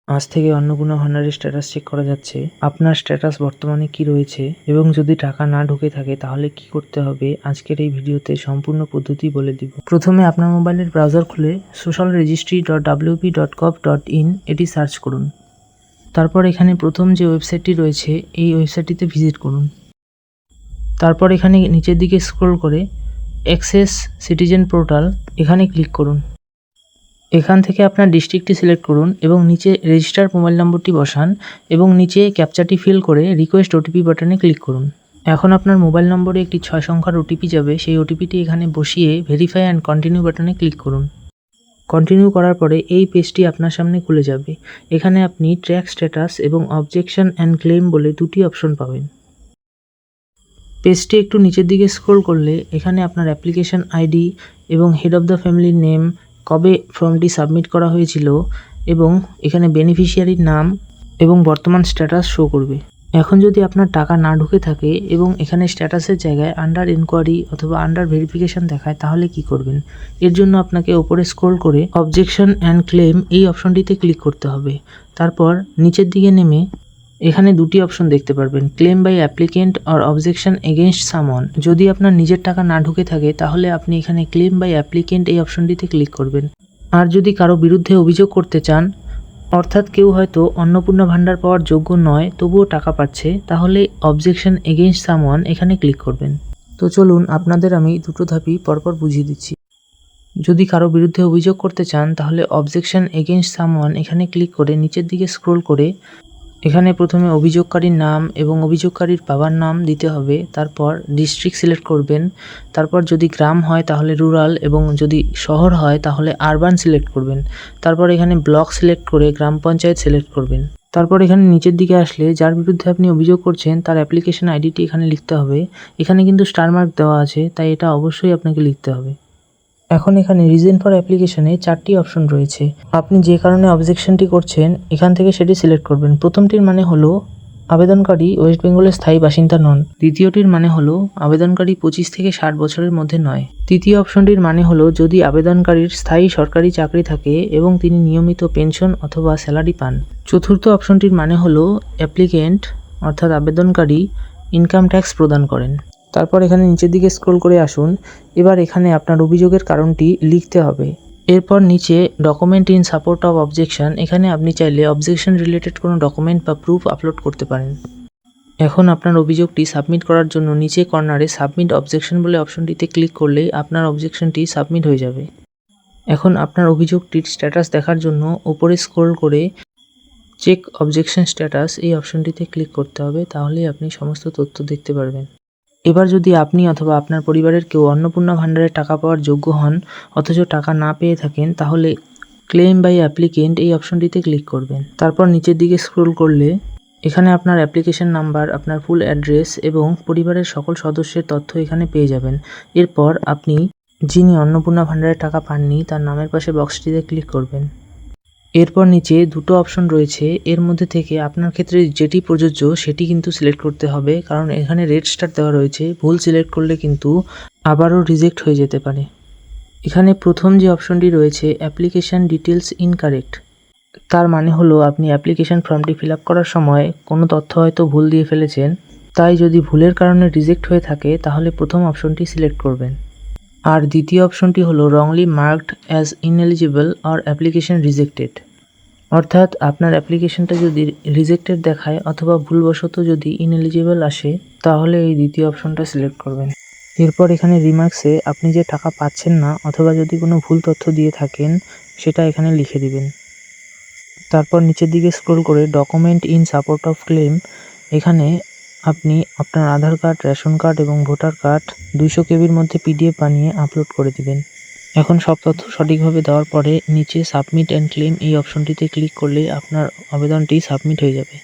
আজ থেকে অন্নপূর্ণা ভান্ডারের স্ট্যাটাস চেক করা যাচ্ছে। আপনার স্ট্যাটাস বর্তমানে কি রয়েছে এবং যদি টাকা না ঢুকে থাকে তাহলে কি করতে হবে আজকের এই ভিডিওতে সম্পূর্ণ পদ্ধতি বলে দিব। প্রথমে আপনার মোবাইলের ব্রাউজার খুলে socialregistry.wp.gov.in এটি সার্চ করুন। তারপর এখানে প্রথম যে ওয়েবসাইটটি রয়েছে এই ওয়েবসাইটটিতে ভিজিট করুন। তারপর এখানে নিচের দিকে স্ক্রল করে অ্যাক্সেস সিটিজেন পোর্টাল এখানে ক্লিক করুন। এখান থেকে আপনার ডিস্ট্রিক্টটি সিলেক্ট করুন এবং নিচে রেজিস্টার মোবাইল নম্বরটি বসান এবং নিচে ক্যাপচাটি ফিল করে রিকোয়েস্ট ওটিপি বাটনে ক্লিক করুন। এখন আপনার মোবাইল নম্বরে একটি 6 সংখ্যার ওটিপি যাবে, সেই ওটিপিটি এখানে বসিয়ে ভেরিফাই অ্যান্ড কন্টিনিউ বাটনে ক্লিক করুন। কন্টিনিউ করার পরে এই পেজটি আপনার সামনে খুলে যাবে। এখানে আপনি ট্র্যাক স্ট্যাটাস এবং অবজেকশন অ্যান্ড ক্লেম বলে দুটি অপশন পাবেন। পেজটি একটু নিচের দিকে স্ক্রল করলে এখানে আপনার অ্যাপ্লিকেশন আইডি এবং হেড অফ দ্য ফ্যামিলির নেম, কবে ফর্মটি সাবমিট করা হয়েছিল এবং এখানে বেনিফিশিয়ারির নাম এবং বর্তমান স্ট্যাটাস শো করবে। এখন যদি আপনার টাকা না ঢুকে থাকে এবং এখানে স্ট্যাটাসের জায়গায় আন্ডার ইনকোয়ারি অথবা আন্ডার ভেরিফিকেশন দেখায় তাহলে কি করবেন? এর জন্য আপনাকে ওপরে স্ক্রল করে অবজেকশন অ্যান্ড ক্লেম এই অপশনটিতে ক্লিক করতে হবে। তারপর নিচের দিকে নেমে এখানে দুটি অপশন দেখতে পারবেন, claim by applicant or objection against someone. যদি আপনার নিজের টাকা না ঢুকে থাকে তাহলে আপনি এখানে ক্লেম বাই অ্যাপ্লিকেন্ট এই অপশনটিতে ক্লিক করবেন। আর যদি কারো বিরুদ্ধে অভিযোগ করতে চান, অর্থাৎ কেউ হয়তো অন্নপূর্ণা ভান্ডার পাওয়ার যোগ্য নয় তবুও টাকা পাচ্ছে, তাহলে অবজেকশন এগেইনস্ট সামওয়ান এখানে ক্লিক করবেন। তো চলুন আপনাদের আমি দুটো ধাপই পরপর বুঝিয়ে দিচ্ছি। যদি কারো বিরুদ্ধে অভিযোগ করতে চান তাহলে অবজেকশন এগেইনস্ট সামওয়ান এখানে ক্লিক করে নিচের দিকে স্ক্রল করে এখানে প্রথমে অভিযোগকারীর নাম এবং অভিযোগকারীর বাবার নাম দিতে হবে। তারপর ডিস্ট্রিক্ট সিলেক্ট করবেন। তারপর যদি গ্রাম হয় তাহলে রুরাল এবং যদি শহর হয় তাহলে আরবান সিলেক্ট করবেন। তারপর এখানে ব্লক সিলেক্ট করে গ্রাম পঞ্চায়েত সিলেক্ট করবেন। তারপর এখানে নিচের দিকে আসলে যার বিরুদ্ধে আপনি অভিযোগ করছেন তার অ্যাপ্লিকেশন আইডিটি এখানে লিখতে হবে। এখানে কিন্তু স্টার মার্ক দেওয়া আছে, তাই এটা অবশ্যই আপনাকে লিখতে হবে। এখন এখানে রিজন ফর অ্যাপ্লিকেশনে 4টি অপশন রয়েছে। আপনি যে কারণে অবজেকশনটি করছেন এখান থেকে সেটি সিলেক্ট করবেন। প্রথমটির মানে হলো আবেদনকারী ওয়েস্ট বেঙ্গলের স্থায়ী বাসিন্দা নন। দ্বিতীয়টির মানে হলো আবেদনকারী 25 থেকে 60 বছরের মধ্যে নয়। তৃতীয় অপশনটির মানে হলো যদি আবেদনকারীর স্থায়ী সরকারি চাকরি থাকে এবং তিনি নিয়মিত পেনশন অথবা স্যালারি পান। চতুর্থ অপশনটির মানে হলো অ্যাপ্লিকেন্ট অর্থাৎ আবেদনকারী ইনকাম ট্যাক্স প্রদান করেন। তারপর এখানে নিচের দিকে স্ক্রল করে আসুন। এবার এখানে আপনার অভিযোগের কারণটি লিখতে হবে। এরপর নিচে document in support of objection, এখানে আপনি চাইলে অবজেকশন রিলেটেড কোনো ডকুমেন্ট বা প্রুফ আপলোড করতে পারেন। এখন আপনার অভিযোগটি সাবমিট করার জন্য নিচে কর্নারে সাবমিট অবজেকশন বলে অপশনটিতে ক্লিক করলেই আপনার অবজেকশনটি সাবমিট হয়ে যাবে। এখন আপনার অভিযোগটির স্ট্যাটাস দেখার জন্য উপরে স্ক্রল করে চেক অবজেকশন স্ট্যাটাস এই অপশনটিতে ক্লিক করতে হবে, তাহলেই আপনি সমস্ত তথ্য দেখতে পারবেন। এবার যদি আপনি অথবা আপনার পরিবারের কেউ অন্নপূর্ণা ভান্ডারের টাকা পাওয়ার যোগ্য হন অথচ টাকা না পেয়ে থাকেন তাহলে ক্লেম বাই অ্যাপ্লিকেন্ট এই অপশনটিতে ক্লিক করবেন। তারপর নিচের দিকে স্ক্রল করলে এখানে আপনার অ্যাপ্লিকেশন নাম্বার, আপনার ফুল অ্যাড্রেস এবং পরিবারের সকল সদস্যের তথ্য এখানে পেয়ে যাবেন। এরপর আপনি যিনি অন্নপূর্ণা ভান্ডারের টাকা পাননি তার নামের পাশে বক্সটিতে ক্লিক করবেন। এরপর নিচে দুটো অপশন রয়েছে, এর মধ্যে থেকে আপনার ক্ষেত্রে যেটি প্রযোজ্য সেটি কিন্তু সিলেক্ট করতে হবে, কারণ এখানে রেড স্টার দেওয়া রয়েছে। ভুল সিলেক্ট করলে কিন্তু আবারও রিজেক্ট হয়ে যেতে পারে। এখানে প্রথম যে অপশনটি রয়েছে অ্যাপ্লিকেশন ডিটেলস ইনকারেক্ট, তার মানে হলো আপনি অ্যাপ্লিকেশন ফর্মটি ফিল আপ করার সময় কোনো তথ্য হয়তো ভুল দিয়ে ফেলেছেন, তাই যদি ভুলের কারণে রিজেক্ট হয়ে থাকে তাহলে প্রথম অপশনটি সিলেক্ট করবেন। আর দ্বিতীয় অপশনটি হলো wrongly marked as ineligible or application rejected, অর্থাৎ আপনার অ্যাপ্লিকেশনটা যদি রিজেক্টেড দেখায় অথবা ভুলবশত যদি ইনএলিজিবল আসে তাহলে এই দ্বিতীয় অপশনটা সিলেক্ট করবেন। এরপর এখানে রিমার্কসে আপনি যে টাকা পাচ্ছেন না অথবা যদি কোনো ভুল তথ্য দিয়ে থাকেন সেটা এখানে লিখে দিবেন। তারপর নিচের দিকে স্ক্রল করে document in support of clans, এখানে আপনি আপনার আধার কার্ড, রেশন কার্ড এবং ভোটার কার্ড 200 কেবির মধ্যে PDF বানিয়ে আপলোড করে দিবেন। এখন সব তথ্য সঠিকভাবে দেওয়ার পরে নিচে সাবমিট অ্যান্ড ক্লেম এই অপশনটিতে ক্লিক করলে আপনার আবেদনটি সাবমিট হয়ে যাবে।